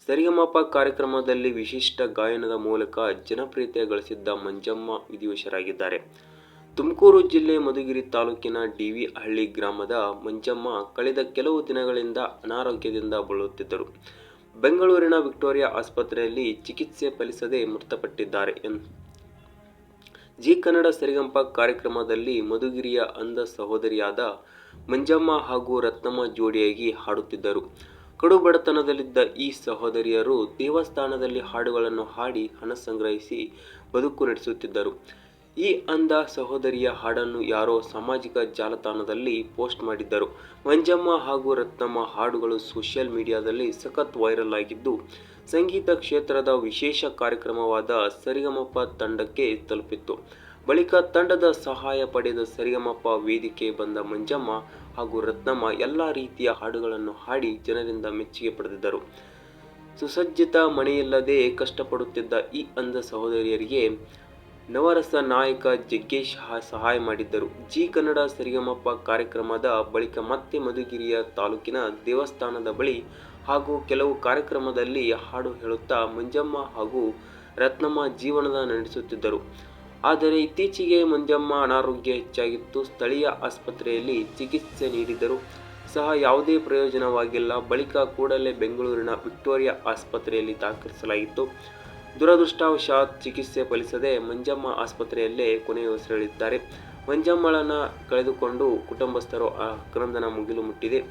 ಸರಿಗಮಪ ಕಾರ್ಯಕ್ರಮದಲ್ಲಿ ವಿಶಿಷ್ಟ ಗಾಯನದ ಮೂಲಕ ಜನಪ್ರಿಯತೆ ಗಳಿಸಿದ್ದ ಮಂಜಮ್ಮ ವಿಧಿವಶರಾಗಿದ್ದಾರೆ. ತುಮಕೂರು ಜಿಲ್ಲೆ ಮಧುಗಿರಿ ತಾಲೂಕಿನ ಡಿವಿ ಹಳ್ಳಿ ಗ್ರಾಮದ ಮಂಜಮ್ಮ ಕಳೆದ ಕೆಲವು ದಿನಗಳಿಂದ ಅನಾರೋಗ್ಯದಿಂದ ಬಳಲುತ್ತಿದ್ದರು. ಬೆಂಗಳೂರಿನ ವಿಕ್ಟೋರಿಯಾ ಆಸ್ಪತ್ರೆಯಲ್ಲಿ ಚಿಕಿತ್ಸೆ ಫಲಿಸದೆ ಮೃತಪಟ್ಟಿದ್ದಾರೆ. ಜಿ ಕನ್ನಡ ಸರಿಗಮಪ ಕಾರ್ಯಕ್ರಮದಲ್ಲಿ ಮಧುಗಿರಿಯ ಅಂಧ ಸಹೋದರಿಯಾದ ಮಂಜಮ್ಮ ಹಾಗೂ ರತ್ನಮ್ಮ ಜೋಡಿಯಾಗಿ ಹಾಡುತ್ತಿದ್ದರು. ಕಡು ಬಡತನದಲ್ಲಿದ್ದ ಈ ಸಹೋದರಿಯರು ದೇವಸ್ಥಾನದಲ್ಲಿ ಹಾಡುಗಳನ್ನು ಹಾಡಿ ಹಣ ಸಂಗ್ರಹಿಸಿ ಬದುಕು ನಡೆಸುತ್ತಿದ್ದರು. ಈ ಅಂಧ ಸಹೋದರಿಯ ಹಾಡನ್ನು ಯಾರೋ ಸಾಮಾಜಿಕ ಜಾಲತಾಣದಲ್ಲಿ ಪೋಸ್ಟ್ ಮಾಡಿದ್ದರು. ಮಂಜಮ್ಮ ಹಾಗೂ ರತ್ನಮ್ಮ ಹಾಡುಗಳು ಸೋಷಿಯಲ್ ಮೀಡಿಯಾದಲ್ಲಿ ಸಖತ್ ವೈರಲ್ ಆಗಿದ್ದು, ಸಂಗೀತ ಕ್ಷೇತ್ರದ ವಿಶೇಷ ಕಾರ್ಯಕ್ರಮವಾದ ಸರಿಗಮಪ ತಂಡಕ್ಕೆ ತಲುಪಿತ್ತು. ಬಳಿಕ ತಂಡದ ಸಹಾಯ ಪಡೆದ ಸರಿಗಮಪ ವೇದಿಕೆ ಬಂದ ಮಂಜಮ್ಮ ಹಾಗೂ ರತ್ನಮ್ಮ ಎಲ್ಲ ರೀತಿಯ ಹಾಡುಗಳನ್ನು ಹಾಡಿ ಜನರಿಂದ ಮೆಚ್ಚುಗೆ ಪಡೆದಿದ್ದರು. ಸುಸಜ್ಜಿತ ಮನೆಯಿಲ್ಲದೆ ಕಷ್ಟಪಡುತ್ತಿದ್ದ ಈ ಅಂಧ ಸಹೋದರಿಯರಿಗೆ ನವರಸ ನಾಯಕ ಜಗ್ಗೇಶ್ ಸಹಾಯ ಮಾಡಿದ್ದರು. ಜಿ ಕನ್ನಡ ಸರಿಗಮಪ ಕಾರ್ಯಕ್ರಮದ ಬಳಿಕ ಮತ್ತೆ ಮಧುಗಿರಿಯ ತಾಲೂಕಿನ ದೇವಸ್ಥಾನದ ಬಳಿ ಹಾಗೂ ಕೆಲವು ಕಾರ್ಯಕ್ರಮದಲ್ಲಿ ಹಾಡು ಹೇಳುತ್ತಾ ಮಂಜಮ್ಮ ಹಾಗೂ ರತ್ನಮ್ಮ ಜೀವನ ನಡೆಸುತ್ತಿದ್ದರು. ಆದರೆ ಇತ್ತೀಚೆಗೆ ಮಂಜಮ್ಮ ಅನಾರೋಗ್ಯ ಹೆಚ್ಚಾಗಿತ್ತು. ಸ್ಥಳೀಯ ಆಸ್ಪತ್ರೆಯಲ್ಲಿ ಚಿಕಿತ್ಸೆ ನೀಡಿದರೂ ಸಹ ಯಾವುದೇ ಪ್ರಯೋಜನವಾಗಿಲ್ಲ. ಬಳಿಕ ಕೂಡಲೇ ಬೆಂಗಳೂರಿನ ವಿಕ್ಟೋರಿಯಾ ಆಸ್ಪತ್ರೆಯಲ್ಲಿ ದಾಖಲಿಸಲಾಗಿತ್ತು. ದುರದೃಷ್ಟವಶಾತ್ ಚಿಕಿತ್ಸೆ ಫಲಿಸದೆ ಮಂಜಮ್ಮ ಆಸ್ಪತ್ರೆಯಲ್ಲೇ ಕೊನೆಯುಸಿರೆಳೆದಿದ್ದಾರೆ. ಮಂಜಮ್ಮಳನ್ನು ಕಳೆದುಕೊಂಡು ಕುಟುಂಬಸ್ಥರು ಆಕ್ರಂದನ ಮುಗಿಲು ಮುಟ್ಟಿದೆ.